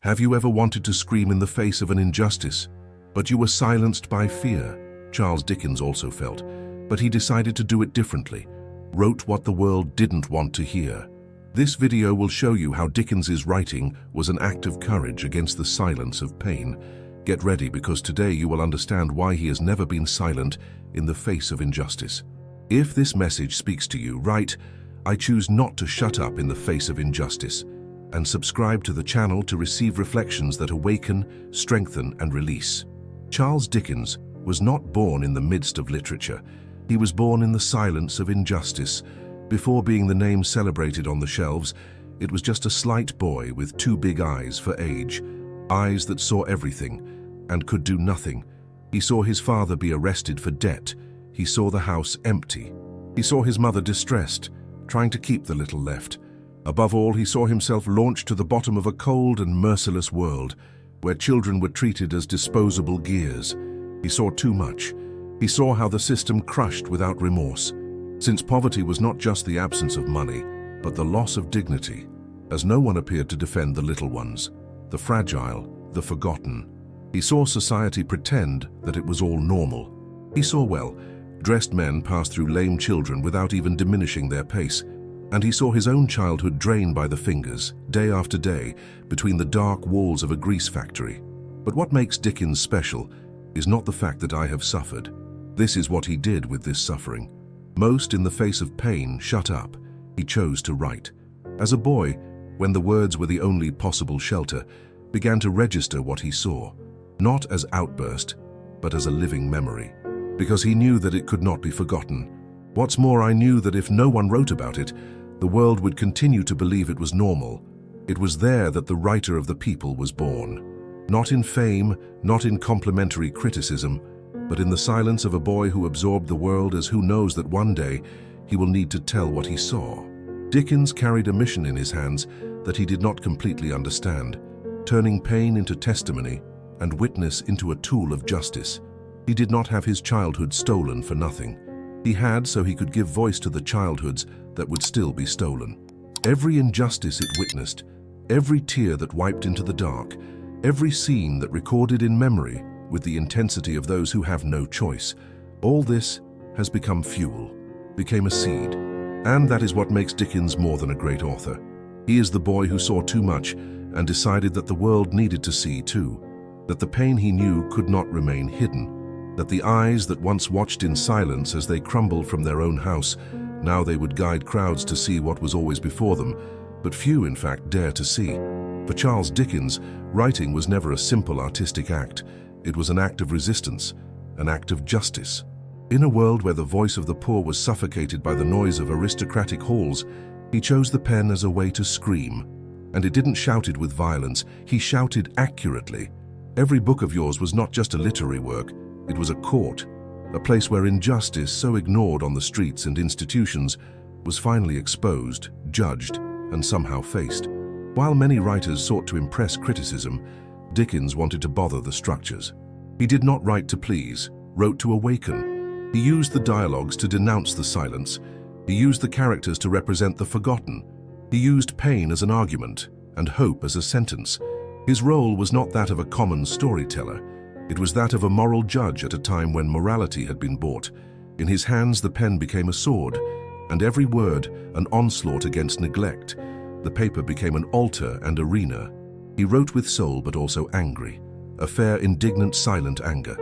Have you ever wanted to scream in the face of an injustice, but you were silenced by fear? Charles Dickens also felt, but he decided to do it differently, wrote what the world didn't want to hear. This video will show you how Dickens's writing was an act of courage against the silence of pain. Get ready, because today you will understand why he has never been silent in the face of injustice. If this message speaks to you, write, "I choose not to shut up in the face of injustice," and subscribe to the channel to receive reflections that awaken, strengthen, and release. Charles Dickens was not born in the midst of literature. He was born in the silence of injustice. Before being the name celebrated on the shelves, it was just a slight boy with two big eyes for age, eyes that saw everything and could do nothing. He saw his father be arrested for debt. He saw the house empty. He saw his mother distressed, trying to keep the little left. Above all, he saw himself launched to the bottom of a cold and merciless world, where children were treated as disposable gears. He saw too much. He saw how the system crushed without remorse, since poverty was not just the absence of money, but the loss of dignity, as no one appeared to defend the little ones, the fragile, the forgotten. He saw society pretend that it was all normal. He saw well-dressed men pass through lame children without even diminishing their pace, and he saw his own childhood drained by the fingers, day after day, between the dark walls of a grease factory. But what makes Dickens special is not the fact that I have suffered. This is what he did with this suffering. Most, in the face of pain, shut up. He chose to write. As a boy, when the words were the only possible shelter, began to register what he saw, not as outburst, but as a living memory, because he knew that it could not be forgotten. What's more, I knew that if no one wrote about it, the world would continue to believe it was normal. It was there that the writer of the people was born. Not in fame, not in complimentary criticism, but in the silence of a boy who absorbed the world as who knows that one day he will need to tell what he saw. Dickens carried a mission in his hands that he did not completely understand, turning pain into testimony and witness into a tool of justice. He did not have his childhood stolen for nothing. He had so he could give voice to the childhoods that would still be stolen. Every injustice it witnessed, every tear that wiped into the dark, every scene that recorded in memory with the intensity of those who have no choice, all this has become fuel, became a seed. And that is what makes Dickens more than a great author. He is the boy who saw too much and decided that the world needed to see too, that the pain he knew could not remain hidden, that the eyes that once watched in silence as they crumbled from their own house, now they would guide crowds to see what was always before them, but few in fact dare to see. For Charles Dickens, writing was never a simple artistic act. It was an act of resistance, an act of justice. In a world where the voice of the poor was suffocated by the noise of aristocratic halls, he chose the pen as a way to scream. And it didn't shout it with violence, he shouted accurately. Every book of yours was not just a literary work, it was a court, a place where injustice, so ignored on the streets and institutions, was finally exposed, judged, and somehow faced. While many writers sought to impress criticism, Dickens wanted to bother the structures. He did not write to please, wrote to awaken. He used the dialogues to denounce the silence. He used the characters to represent the forgotten. He used pain as an argument and hope as a sentence. His role was not that of a common storyteller. It was that of a moral judge at a time when morality had been bought. In his hands the pen became a sword, and every word an onslaught against neglect. The paper became an altar and arena. He wrote with soul but also angry, a fair, indignant, silent anger,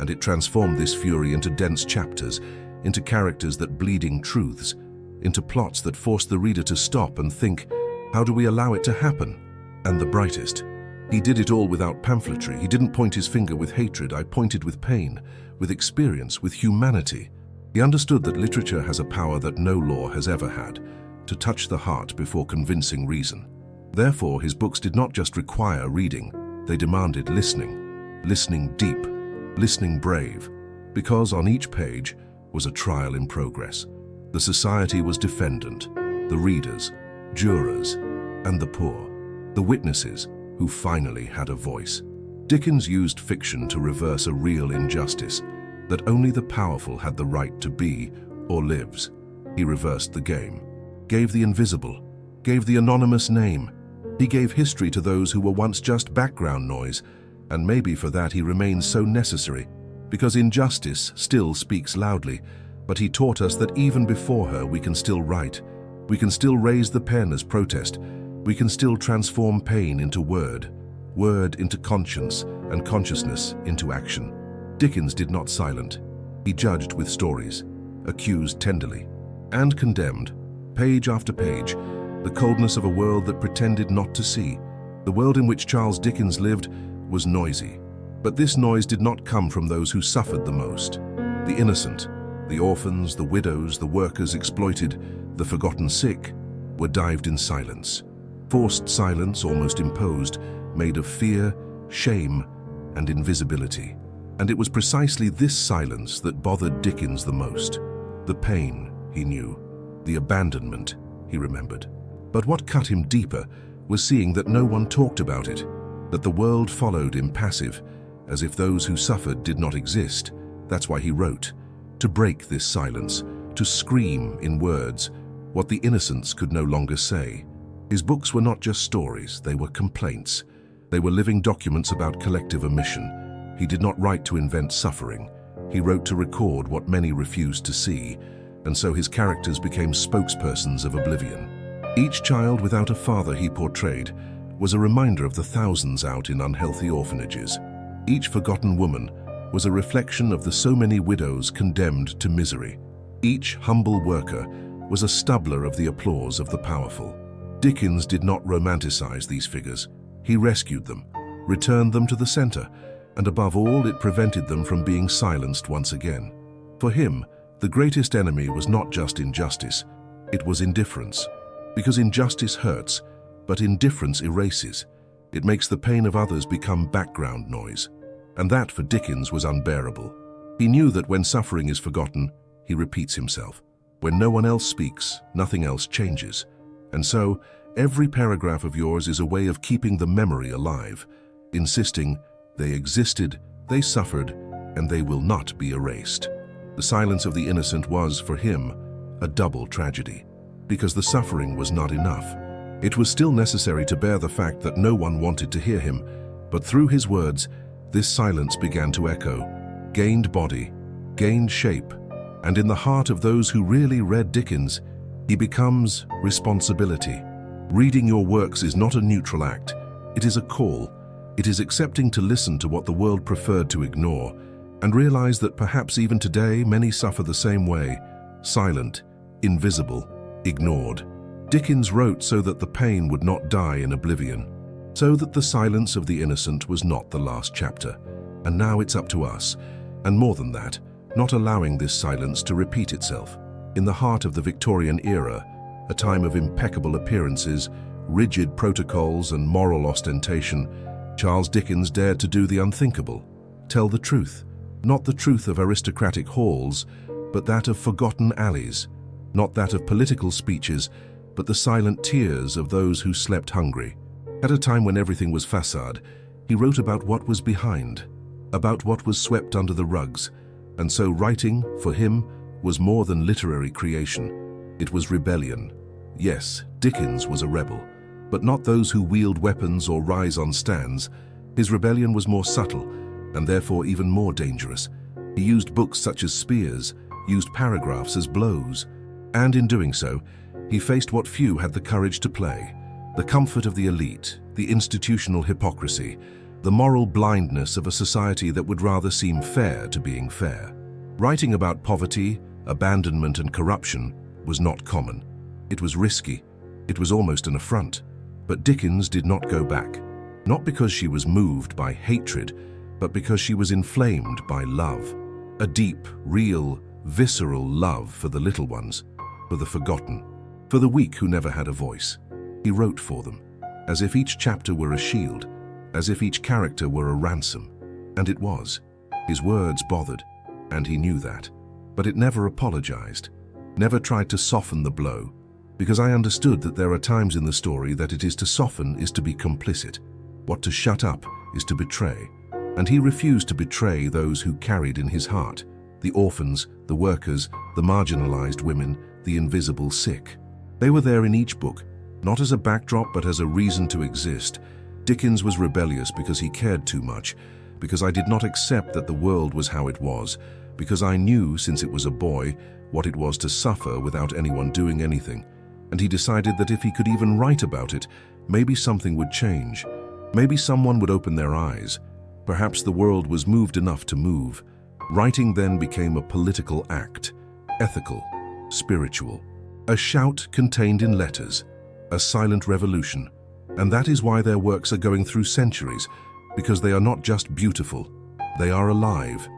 and it transformed this fury into dense chapters, into characters that bleeding truths, into plots that forced the reader to stop and think, how do we allow it to happen? And the brightest, he did it all without pamphletry. He didn't point his finger with hatred. I pointed with pain, with experience, with humanity. He understood that literature has a power that no law has ever had, to touch the heart before convincing reason. Therefore, his books did not just require reading, they demanded listening, listening deep, listening brave, because on each page was a trial in progress. The society was defendant, the readers, jurors, and the poor, the witnesses who finally had a voice. Dickens used fiction to reverse a real injustice, that only the powerful had the right to be or lives. He reversed the game, gave the invisible, gave the anonymous name, He gave history to those who were once just background noise, and maybe for that he remains so necessary, because injustice still speaks loudly, but he taught us that even before her we can still write, we can still raise the pen as protest, we can still transform pain into word into conscience, and consciousness into action. Dickens did not silence. He judged with stories, accused tenderly, and condemned, page after page, the coldness of a world that pretended not to see. The world in which Charles Dickens lived was noisy, but this noise did not come from those who suffered the most. The innocent, the orphans, the widows, the workers exploited, the forgotten sick, were dived in silence. Forced silence, almost imposed, made of fear, shame, and invisibility. And it was precisely this silence that bothered Dickens the most. The pain, he knew. The abandonment, he remembered. But what cut him deeper was seeing that no one talked about it, that the world followed impassive, as if those who suffered did not exist. That's why he wrote, to break this silence, to scream in words what the innocents could no longer say. His books were not just stories, they were complaints. They were living documents about collective omission. He did not write to invent suffering. He wrote to record what many refused to see, and so his characters became spokespersons of oblivion. Each child without a father he portrayed was a reminder of the thousands out in unhealthy orphanages. Each forgotten woman was a reflection of the so many widows condemned to misery. Each humble worker was a stumbler of the applause of the powerful. Dickens did not romanticize these figures. He rescued them, returned them to the center, and above all, it prevented them from being silenced once again. For him, the greatest enemy was not just injustice, it was indifference. Because injustice hurts, but indifference erases. It makes the pain of others become background noise. And that, for Dickens, was unbearable. He knew that when suffering is forgotten, he repeats himself. When no one else speaks, nothing else changes. And so, every paragraph of yours is a way of keeping the memory alive, insisting they existed, they suffered, and they will not be erased. The silence of the innocent was, for him, a double tragedy. Because the suffering was not enough. It was still necessary to bear the fact that no one wanted to hear him, but through his words, this silence began to echo, gained body, gained shape, and in the heart of those who really read Dickens, he becomes responsibility. Reading your works is not a neutral act, it is a call. It is accepting to listen to what the world preferred to ignore, and realize that perhaps even today many suffer the same way, silent, invisible, ignored. Dickens wrote so that the pain would not die in oblivion, so that the silence of the innocent was not the last chapter. And now it's up to us, and more than that, not allowing this silence to repeat itself. In the heart of the Victorian era, a time of impeccable appearances, rigid protocols and moral ostentation, Charles Dickens dared to do the unthinkable, tell the truth, not the truth of aristocratic halls, but that of forgotten alleys, not that of political speeches, but the silent tears of those who slept hungry. At a time when everything was facade, he wrote about what was behind, about what was swept under the rugs, and so writing, for him, was more than literary creation. It was rebellion. Yes, Dickens was a rebel, but not those who wield weapons or rise on stands. His rebellion was more subtle, and therefore even more dangerous. He used books such as spears, used paragraphs as blows, and in doing so, he faced what few had the courage to play: the comfort of the elite, the institutional hypocrisy, the moral blindness of a society that would rather seem fair to being fair. Writing about poverty, abandonment, and corruption was not common. It was risky. It was almost an affront. But Dickens did not go back. Not because she was moved by hatred, but because she was inflamed by love. A deep, real, visceral love for the little ones, for the forgotten, for the weak who never had a voice. He wrote for them, as if each chapter were a shield, as if each character were a ransom. And it was. His words bothered, and he knew that. But it never apologized, never tried to soften the blow, because I understood that there are times in the story that it is to soften is to be complicit. What to shut up is to betray. And he refused to betray those who carried in his heart, the orphans, the workers, the marginalized women, the invisible sick. They were there in each book, Not as a backdrop, but as a reason to exist. Dickens was rebellious because he cared too much, because I did not accept that the world was how it was, because I knew, since it was a boy, what it was to suffer without anyone doing anything. And he decided that if he could even write about it, maybe something would change. Maybe someone would open their eyes. Perhaps the world was moved enough to move. Writing then became a political act, ethical, spiritual. A shout contained in letters, a silent revolution. And that is why their works are going through centuries, because they are not just beautiful, they are alive.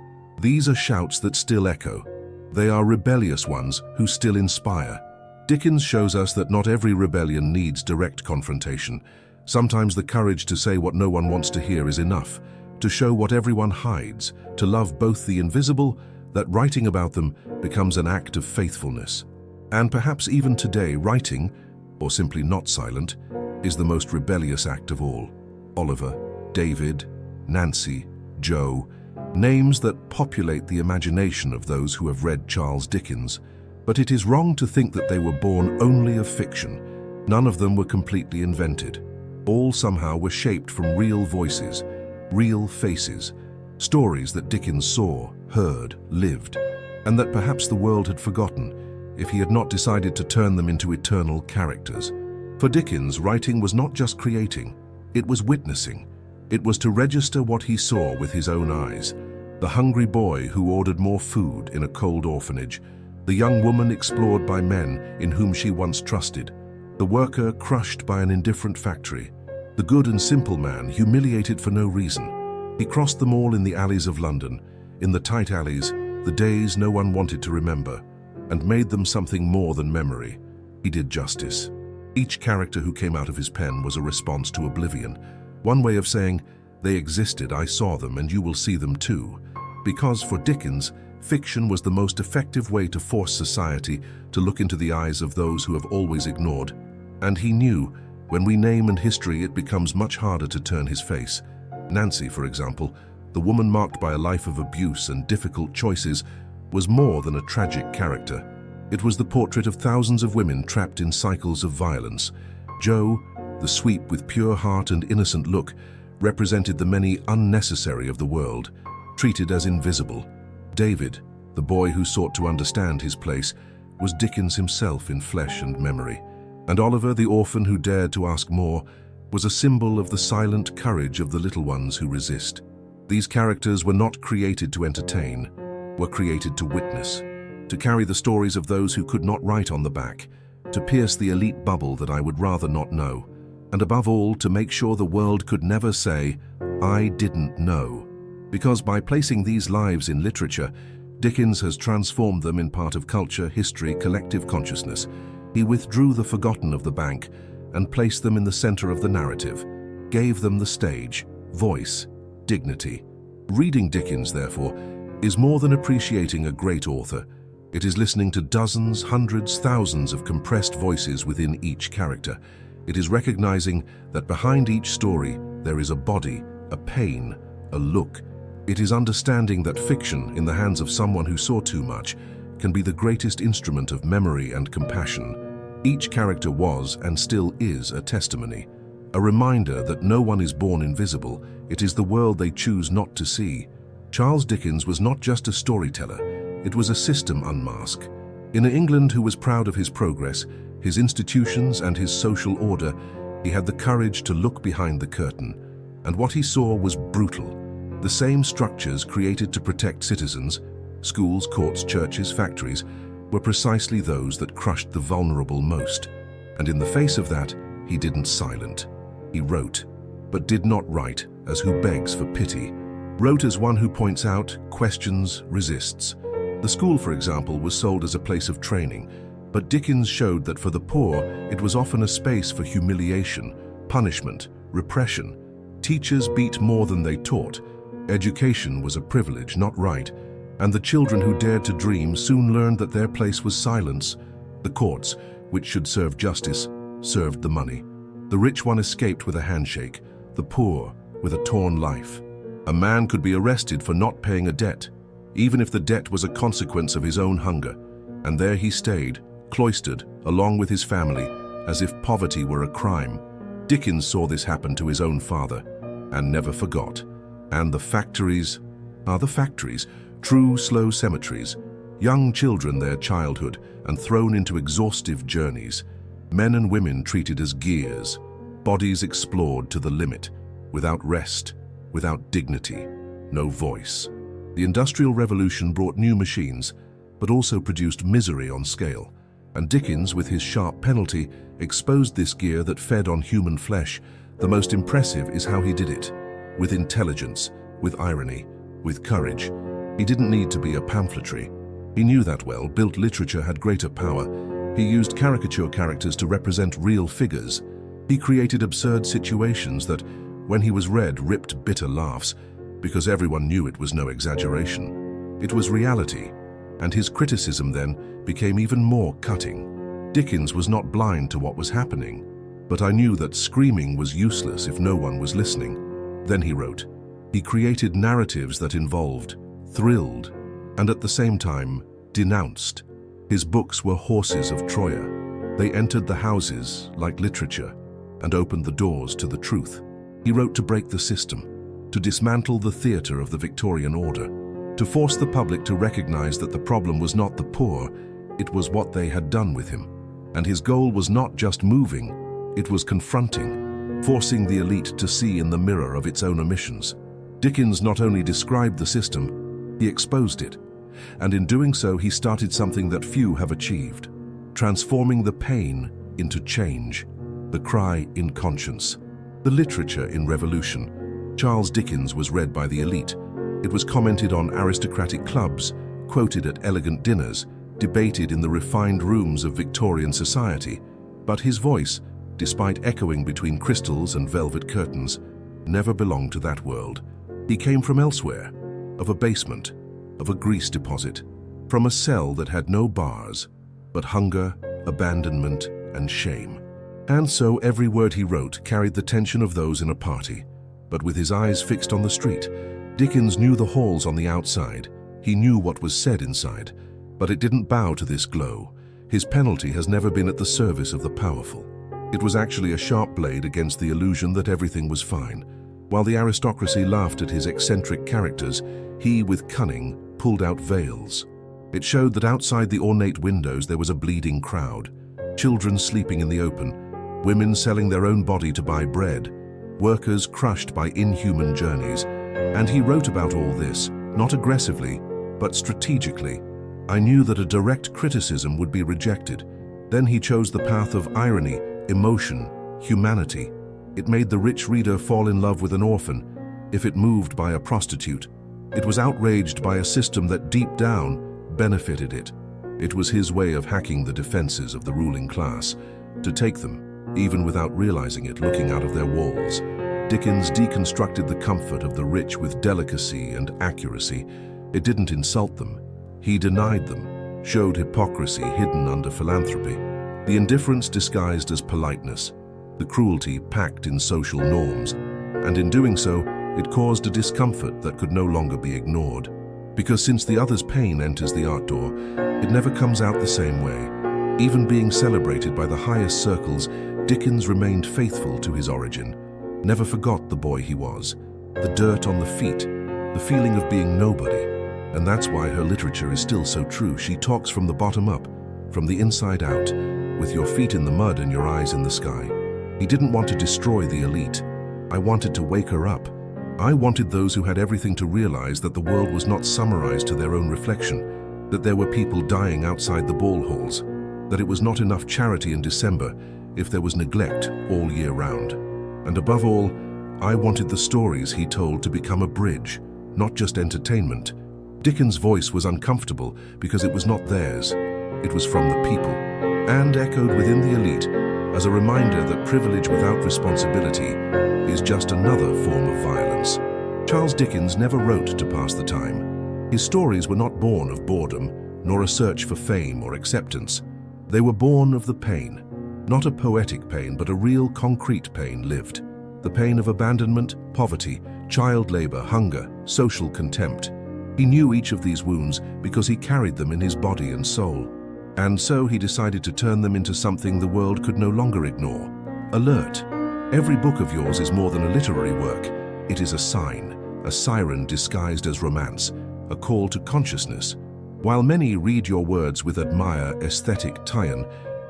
These are shouts that still echo. They are rebellious ones who still inspire. Dickens shows us that not every rebellion needs direct confrontation. Sometimes the courage to say what no one wants to hear is enough, to show what everyone hides, to love both the invisible, that writing about them becomes an act of faithfulness. And perhaps even today, writing, or simply not silent, is the most rebellious act of all. Oliver, David, Nancy, Joe, names that populate the imagination of those who have read Charles Dickens. But it is wrong to think that they were born only of fiction. None of them were completely invented. All somehow were shaped from real voices, real faces, stories that Dickens saw, heard, lived, and that perhaps the world had forgotten if he had not decided to turn them into eternal characters. For Dickens, writing was not just creating, it was witnessing. It was to register what he saw with his own eyes. The hungry boy who ordered more food in a cold orphanage, the young woman explored by men in whom she once trusted, the worker crushed by an indifferent factory, the good and simple man humiliated for no reason. He crossed them all in the alleys of London, in the tight alleys, the days no one wanted to remember, and made them something more than memory. He did justice. Each character who came out of his pen was a response to oblivion. One way of saying, they existed, I saw them, and you will see them too. Because for Dickens, fiction was the most effective way to force society to look into the eyes of those who have always ignored. And he knew, when we name and history, it becomes much harder to turn his face. Nancy, for example, the woman marked by a life of abuse and difficult choices, was more than a tragic character. It was the portrait of thousands of women trapped in cycles of violence. Joe, the sweep with pure heart and innocent look, represented the many unnecessary of the world, treated as invisible. David, the boy who sought to understand his place, was Dickens himself in flesh and memory. And Oliver, the orphan who dared to ask more, was a symbol of the silent courage of the little ones who resist. These characters were not created to entertain, were created to witness, to carry the stories of those who could not write on the back, to pierce the elite bubble that I would rather not know, and above all, to make sure the world could never say, I didn't know. Because by placing these lives in literature, Dickens has transformed them in part of culture, history, collective consciousness. He withdrew the forgotten of the bank and placed them in the center of the narrative, gave them the stage, voice, dignity. Reading Dickens, therefore, is more than appreciating a great author. It is listening to dozens, hundreds, thousands of compressed voices within each character. It is recognizing that behind each story there is a body, a pain, a look. It is understanding that fiction, in the hands of someone who saw too much, can be the greatest instrument of memory and compassion. Each character was and still is a testimony, a reminder that no one is born invisible. It is the world they choose not to see. Charles Dickens was not just a storyteller, it was a system unmasked. In an England who was proud of his progress, his institutions and his social order, he had the courage to look behind the curtain. And what he saw was brutal. The same structures created to protect citizens, schools, courts, churches, factories, were precisely those that crushed the vulnerable most. And in the face of that, he didn't silent. He wrote, but did not write as who begs for pity. Wrote as one who points out, questions, resists. The school, for example, was sold as a place of training, but Dickens showed that for the poor, it was often a space for humiliation, punishment, repression. Teachers beat more than they taught. Education was a privilege, not right, and the children who dared to dream soon learned that their place was silence. The courts, which should serve justice, served the money. The rich one escaped with a handshake, the poor with a torn life. A man could be arrested for not paying a debt, even if the debt was a consequence of his own hunger, and there he stayed, cloistered, along with his family, as if poverty were a crime. Dickens saw this happen to his own father, and never forgot. And the factories are the factories, true slow cemeteries, young children their childhood and thrown into exhaustive journeys, men and women treated as gears, bodies explored to the limit, without rest, without dignity, no voice. The Industrial Revolution brought new machines, but also produced misery on scale, and Dickens, with his sharp penalty, exposed this gear that fed on human flesh. The most impressive is how he did it, with intelligence, with irony, with courage. He didn't need to be a pamphletary. He knew that well. Built literature had greater power. He used caricature characters to represent real figures. He created absurd situations that, when he was read, ripped bitter laughs, because everyone knew it was no exaggeration. It was reality, and his criticism then became even more cutting. Dickens was not blind to what was happening, but I knew that screaming was useless if no one was listening. Then he wrote. He created narratives that involved, thrilled, and at the same time, denounced. His books were horses of Troia. They entered the houses like literature and opened the doors to the truth. He wrote to break the system, to dismantle the theatre of the Victorian order, to force the public to recognize that the problem was not the poor, it was what they had done with him. And his goal was not just moving, it was confronting, forcing the elite to see in the mirror of its own omissions. Dickens not only described the system, he exposed it. And in doing so, he started something that few have achieved, transforming the pain into change, the cry in conscience. The literature in revolution. Charles Dickens was read by the elite. It was commented on aristocratic clubs, quoted at elegant dinners, debated in the refined rooms of Victorian society. But his voice, despite echoing between crystals and velvet curtains, never belonged to that world. He came from elsewhere, of a basement, of a grease deposit, from a cell that had no bars, but hunger, abandonment, and shame. And so every word he wrote carried the tension of those in a party. But with his eyes fixed on the street, Dickens knew the halls on the outside. He knew what was said inside, but it didn't bow to this glow. His penalty has never been at the service of the powerful. It was actually a sharp blade against the illusion that everything was fine. While the aristocracy laughed at his eccentric characters, he, with cunning, pulled out veils. It showed that outside the ornate windows there was a bleeding crowd, children sleeping in the open, women selling their own body to buy bread, workers crushed by inhuman journeys. And he wrote about all this, not aggressively, but strategically. I knew that a direct criticism would be rejected. Then he chose the path of irony, emotion, humanity. It made the rich reader fall in love with an orphan, if it moved by a prostitute. It was outraged by a system that deep down benefited it. It was his way of hacking the defenses of the ruling class, to take them, even without realizing it, looking out of their walls. Dickens deconstructed the comfort of the rich with delicacy and accuracy. It didn't insult them. He denied them, showed hypocrisy hidden under philanthropy, the indifference disguised as politeness, the cruelty packed in social norms, and in doing so, it caused a discomfort that could no longer be ignored. Because since the other's pain enters the art door, it never comes out the same way. Even being celebrated by the highest circles, Dickens remained faithful to his origin, never forgot the boy he was, the dirt on the feet, the feeling of being nobody. And that's why her literature is still so true. She talks from the bottom up, from the inside out, with your feet in the mud and your eyes in the sky. He didn't want to destroy the elite. I wanted to wake her up. I wanted those who had everything to realize that the world was not summarized to their own reflection, that there were people dying outside the ball halls, that it was not enough charity in December if there was neglect all year round. And above all, I wanted the stories he told to become a bridge, not just entertainment. Dickens' voice was uncomfortable because it was not theirs. It was from the people, and echoed within the elite as a reminder that privilege without responsibility is just another form of violence. Charles Dickens never wrote to pass the time. His stories were not born of boredom, nor a search for fame or acceptance. They were born of the pain, not a poetic pain, but a real concrete pain lived. The pain of abandonment, poverty, child labor, hunger, social contempt. He knew each of these wounds because he carried them in his body and soul. And so he decided to turn them into something the world could no longer ignore. Alert! Every book of yours is more than a literary work. It is a sign, a siren disguised as romance, a call to consciousness. While many read your words with aesthetic tie-in,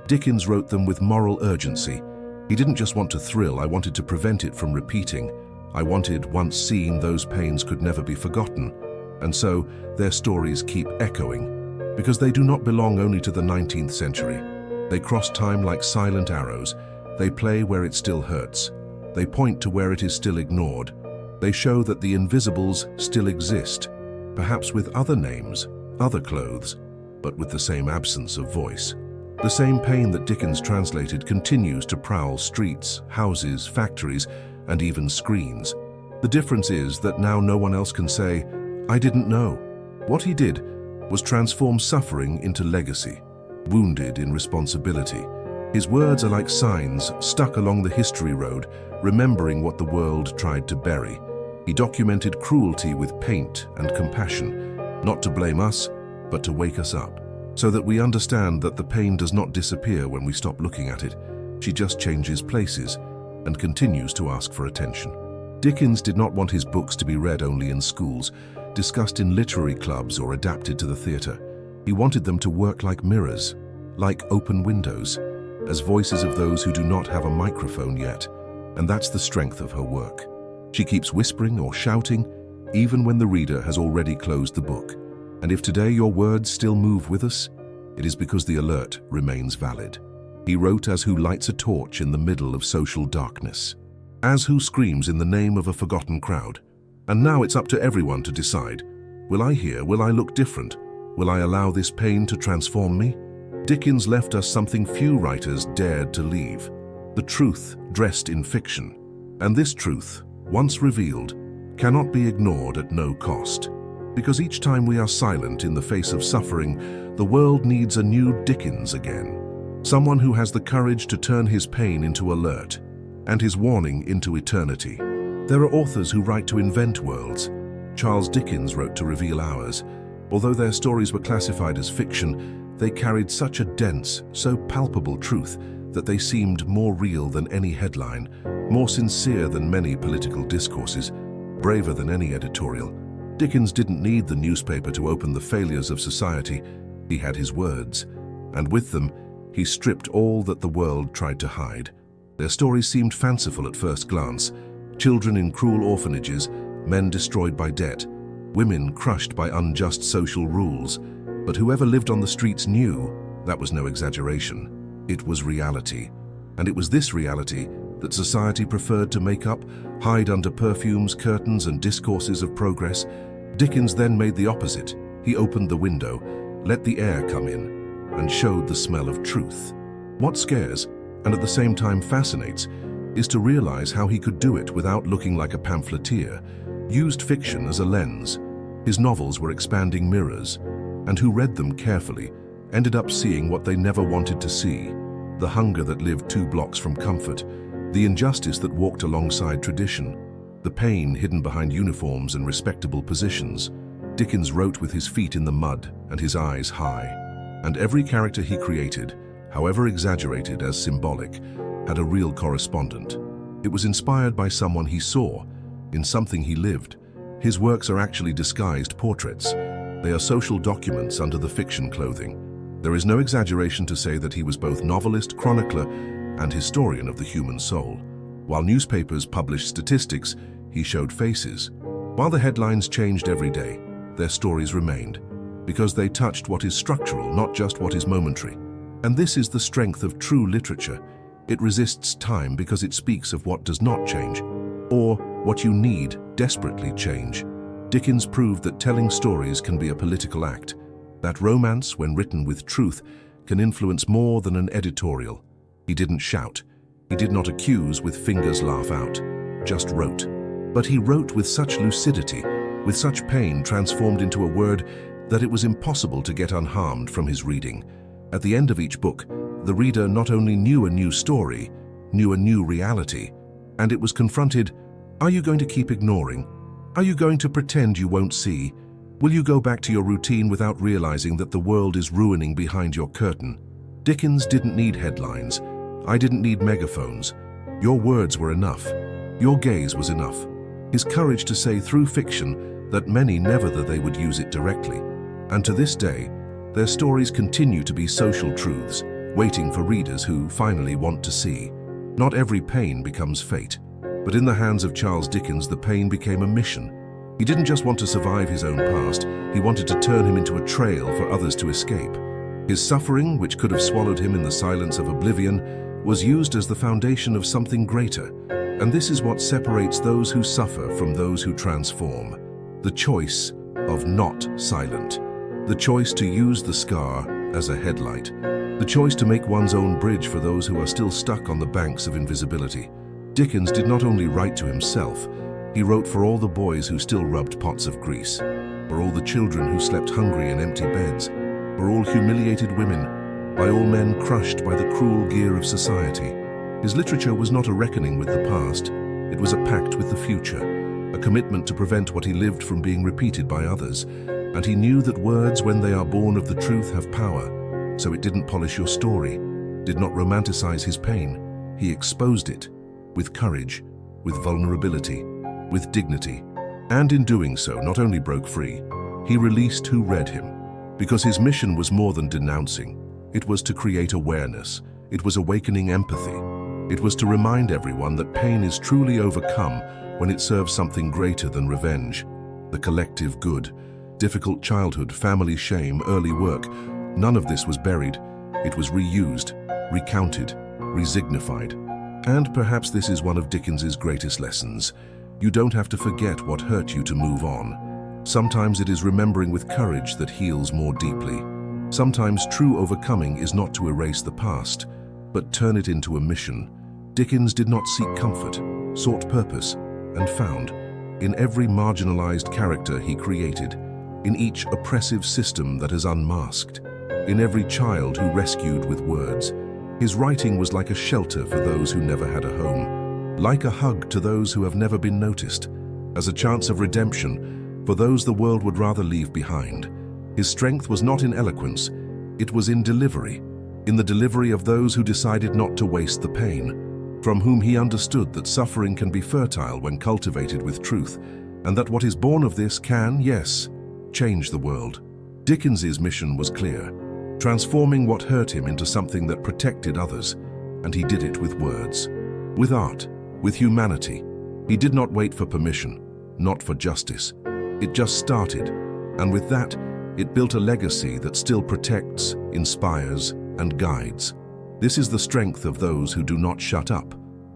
Dickens wrote them with moral urgency. He didn't just want to thrill, I wanted to prevent it from repeating. I wanted, once seen, those pains could never be forgotten. And so, their stories keep echoing, because they do not belong only to the 19th century. They cross time like silent arrows. They play where it still hurts. They point to where it is still ignored. They show that the invisibles still exist, perhaps with other names, other clothes, but with the same absence of voice. The same pain that Dickens translated continues to prowl streets, houses, factories, and even screens. The difference is that now no one else can say, "I didn't know." What he did was transform suffering into legacy, wounded in responsibility. His words are like signs stuck along the history road, remembering what the world tried to bury. He documented cruelty with paint and compassion, not to blame us, but to wake us up, so that we understand that the pain does not disappear when we stop looking at it. She just changes places and continues to ask for attention. Dickens did not want his books to be read only in schools, discussed in literary clubs or adapted to the theatre. He wanted them to work like mirrors, like open windows, as voices of those who do not have a microphone yet. And that's the strength of her work. She keeps whispering or shouting, even when the reader has already closed the book. And if today your words still move with us, it is because the alert remains valid. He wrote as who lights a torch in the middle of social darkness, as who screams in the name of a forgotten crowd. And now it's up to everyone to decide, will I hear, will I look different? Will I allow this pain to transform me? Dickens left us something few writers dared to leave, the truth dressed in fiction. And this truth, once revealed, cannot be ignored at no cost. Because each time we are silent in the face of suffering, the world needs a new Dickens again. Someone who has the courage to turn his pain into alert, and his warning into eternity. There are authors who write to invent worlds. Charles Dickens wrote to reveal ours. Although their stories were classified as fiction, they carried such a dense, so palpable truth that they seemed more real than any headline, more sincere than many political discourses, braver than any editorial. Dickens didn't need the newspaper to open the failures of society. He had his words, and with them, he stripped all that the world tried to hide. Their stories seemed fanciful at first glance. Children in cruel orphanages, men destroyed by debt, women crushed by unjust social rules. But whoever lived on the streets knew that was no exaggeration. It was reality. And it was this reality that society preferred to make up, hide under perfumes, curtains, and discourses of progress. Dickens then made the opposite. He opened the window, let the air come in, and showed the smell of truth. What scares, and at the same time fascinates, is to realize how he could do it without looking like a pamphleteer, used fiction as a lens. His novels were expanding mirrors, and who read them carefully ended up seeing what they never wanted to see: the hunger that lived 2 blocks from comfort, the injustice that walked alongside tradition, the pain hidden behind uniforms and respectable positions. Dickens wrote with his feet in the mud and his eyes high, and every character he created, however exaggerated as symbolic, had a real correspondent. It was inspired by someone he saw, in something he lived. His works are actually disguised portraits. They are social documents under the fiction clothing. There is no exaggeration to say that he was both novelist, chronicler, and historian of the human soul. While newspapers published statistics, he showed faces. While the headlines changed every day, their stories remained, because they touched what is structural, not just what is momentary. And this is the strength of true literature. It resists time because it speaks of what does not change, or what you need desperately change. Dickens proved that telling stories can be a political act, that romance, when written with truth, can influence more than an editorial. He didn't shout. He did not accuse with fingers laugh out, just wrote. But he wrote with such lucidity, with such pain transformed into a word, that it was impossible to get unharmed from his reading. At the end of each book, the reader not only knew a new story, knew a new reality, and it was confronted: are you going to keep ignoring? Are you going to pretend you won't see? Will you go back to your routine without realizing that the world is ruining behind your curtain? Dickens didn't need headlines. I didn't need megaphones. Your words were enough. Your gaze was enough. His courage to say through fiction that many never that they would use it directly. And to this day, their stories continue to be social truths, waiting for readers who finally want to see. Not every pain becomes fate, but in the hands of Charles Dickens, the pain became a mission. He didn't just want to survive his own past, he wanted to turn him into a trail for others to escape. His suffering, which could have swallowed him in the silence of oblivion, was used as the foundation of something greater. And this is what separates those who suffer from those who transform. The choice of not silent. The choice to use the scar as a headlight. The choice to make one's own bridge for those who are still stuck on the banks of invisibility. Dickens did not only write to himself, he wrote for all the boys who still rubbed pots of grease, for all the children who slept hungry in empty beds, for all humiliated women, by all men crushed by the cruel gear of society. His literature was not a reckoning with the past, it was a pact with the future, a commitment to prevent what he lived from being repeated by others, and he knew that words, when they are born of the truth, have power, so it didn't polish your story, did not romanticize his pain, he exposed it, with courage, with vulnerability, with dignity, and in doing so not only broke free, he released who read him, because his mission was more than denouncing. It was to create awareness, it was awakening empathy, it was to remind everyone that pain is truly overcome when it serves something greater than revenge. The collective good, difficult childhood, family shame, early work, none of this was buried, it was reused, recounted, resignified. And perhaps this is one of Dickens's greatest lessons. You don't have to forget what hurt you to move on. Sometimes it is remembering with courage that heals more deeply. Sometimes true overcoming is not to erase the past, but turn it into a mission. Dickens did not seek comfort, sought purpose, and found, in every marginalized character he created, in each oppressive system that is unmasked, in every child who rescued with words. His writing was like a shelter for those who never had a home, like a hug to those who have never been noticed, as a chance of redemption for those the world would rather leave behind. His strength was not in eloquence, it was in delivery, in the delivery of those who decided not to waste the pain, from whom he understood that suffering can be fertile when cultivated with truth, and that what is born of this can, yes, change the world. Dickens's mission was clear, transforming what hurt him into something that protected others, and he did it with words, with art, with humanity. He did not wait for permission, not for justice. It just started, and with that, it built a legacy that still protects, inspires, and guides. This is the strength of those who do not shut up,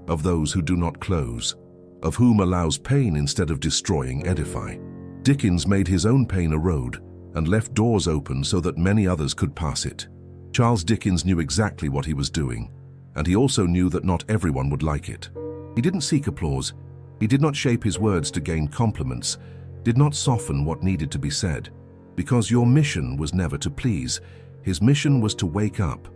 of those who do not close, of whom allows pain instead of destroying edify. Dickens made his own pain a road, and left doors open so that many others could pass it. Charles Dickens knew exactly what he was doing, and he also knew that not everyone would like it. He didn't seek applause, he did not shape his words to gain compliments, did not soften what needed to be said, because your mission was never to please. His mission was to wake up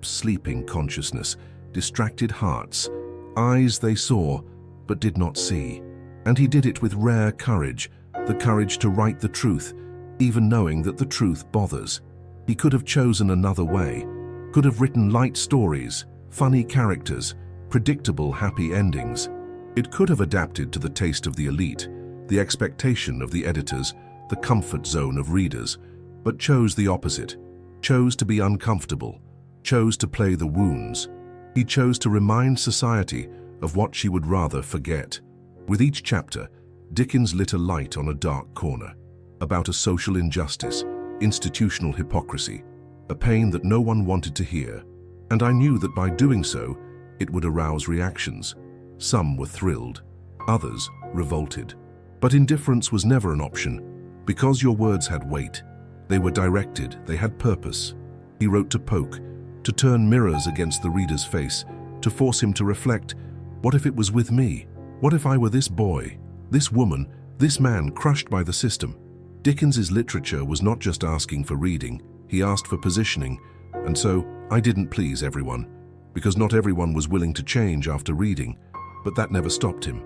sleeping consciousness, distracted hearts, eyes they saw but did not see. And he did it with rare courage, the courage to write the truth, even knowing that the truth bothers. He could have chosen another way, could have written light stories, funny characters, predictable happy endings. It could have adapted to the taste of the elite, the expectation of the editors, the comfort zone of readers, but chose the opposite, chose to be uncomfortable, chose to play the wounds. He chose to remind society of what she would rather forget. With each chapter, Dickens lit a light on a dark corner, about a social injustice, institutional hypocrisy, a pain that no one wanted to hear, and I knew that by doing so, it would arouse reactions. Some were thrilled, others revolted. But indifference was never an option, because your words had weight. They were directed, they had purpose. He wrote to poke, to turn mirrors against the reader's face, to force him to reflect, what if it was with me? What if I were this boy, this woman, this man crushed by the system? Dickens's literature was not just asking for reading, he asked for positioning, and so I didn't please everyone, because not everyone was willing to change after reading, but that never stopped him.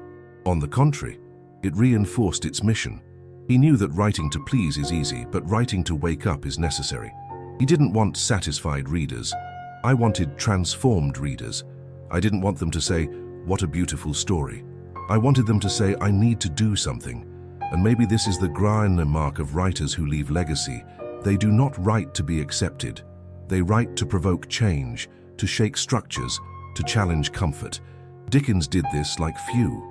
On the contrary, it reinforced its mission. He knew that writing to please is easy, but writing to wake up is necessary. He didn't want satisfied readers. I wanted transformed readers. I didn't want them to say, "What a beautiful story." I wanted them to say, "I need to do something." And maybe this is the grand mark of writers who leave legacy. They do not write to be accepted. They write to provoke change, to shake structures, to challenge comfort. Dickens did this like few.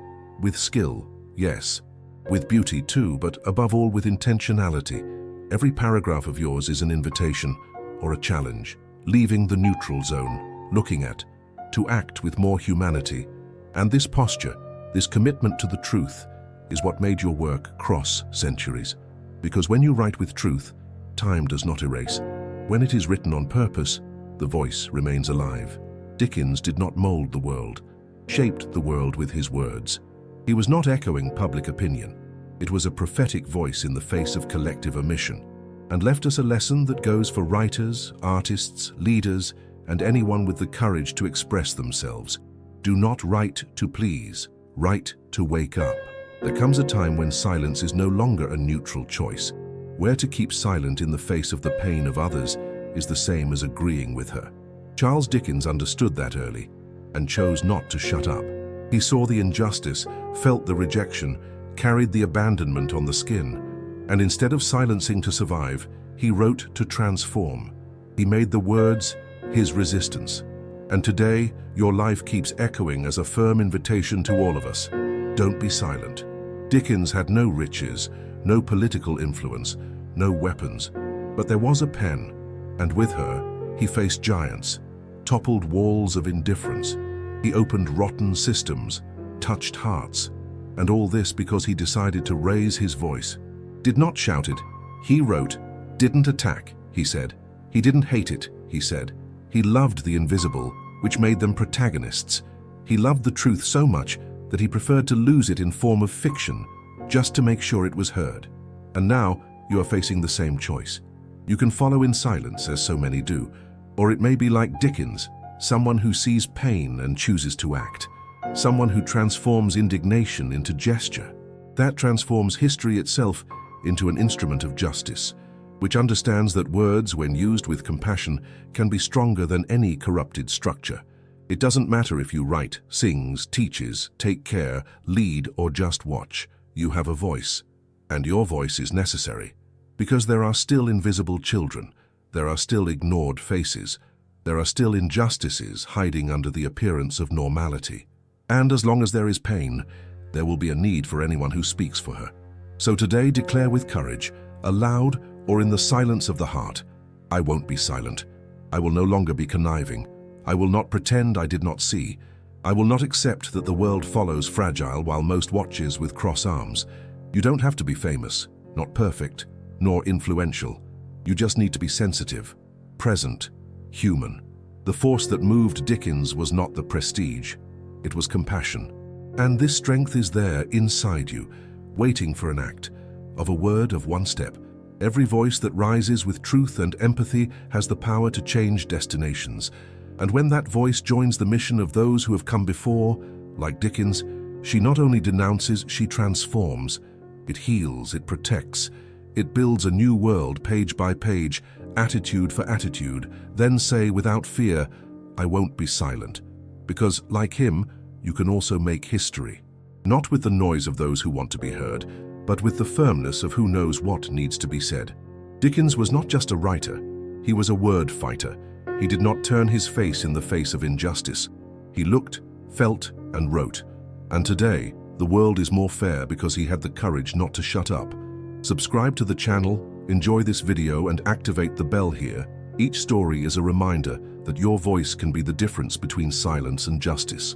With skill, yes. With beauty too, but above all with intentionality. Every paragraph of yours is an invitation or a challenge, leaving the neutral zone, looking at, to act with more humanity. And this posture, this commitment to the truth, is what made your work cross centuries. Because when you write with truth, time does not erase. When it is written on purpose, the voice remains alive. Dickens did not mold the world, shaped the world with his words. He was not echoing public opinion. It was a prophetic voice in the face of collective omission, and left us a lesson that goes for writers, artists, leaders, and anyone with the courage to express themselves. Do not write to please, write to wake up. There comes a time when silence is no longer a neutral choice. Where to keep silent in the face of the pain of others is the same as agreeing with her. Charles Dickens understood that early and chose not to shut up. He saw the injustice, felt the rejection, carried the abandonment on the skin, and instead of silencing to survive, he wrote to transform. He made the words his resistance. And today, your life keeps echoing as a firm invitation to all of us. Don't be silent. Dickens had no riches, no political influence, no weapons, but there was a pen, and with her, he faced giants, toppled walls of indifference. He opened rotten systems, touched hearts, and all this because he decided to raise his voice. Did not shout it, he wrote. Didn't attack, he said. He didn't hate it, he said. He loved the invisible, which made them protagonists. He loved the truth so much that he preferred to lose it in form of fiction, just to make sure it was heard. And now, you are facing the same choice. You can follow in silence, as so many do, or it may be like Dickens, someone who sees pain and chooses to act, someone who transforms indignation into gesture. That transforms history itself into an instrument of justice, which understands that words, when used with compassion, can be stronger than any corrupted structure. It doesn't matter if you write, sings, teaches, take care, lead, or just watch. You have a voice, and your voice is necessary, because there are still invisible children, there are still ignored faces, there are still injustices hiding under the appearance of normality. And as long as there is pain, there will be a need for anyone who speaks for her. So today, declare with courage, aloud or in the silence of the heart, I won't be silent. I will no longer be conniving. I will not pretend I did not see. I will not accept that the world follows fragile while most watches with cross arms. You don't have to be famous, not perfect, nor influential. You just need to be sensitive, present, human. The force that moved Dickens was not the prestige, it was compassion. And this strength is there inside you, waiting for an act, of a word, of one step. Every voice that rises with truth and empathy has the power to change destinations. And when that voice joins the mission of those who have come before, like Dickens, she not only denounces, she transforms. It heals, it protects, it builds a new world page by page, attitude for attitude, then say without fear, I won't be silent. Because, like him, you can also make history. Not with the noise of those who want to be heard, but with the firmness of who knows what needs to be said. Dickens was not just a writer, he was a word fighter. He did not turn his face in the face of injustice. He looked, felt, and wrote. And today, the world is more fair because he had the courage not to shut up. Subscribe to the channel, enjoy this video, and activate the bell here. Each story is a reminder that your voice can be the difference between silence and justice.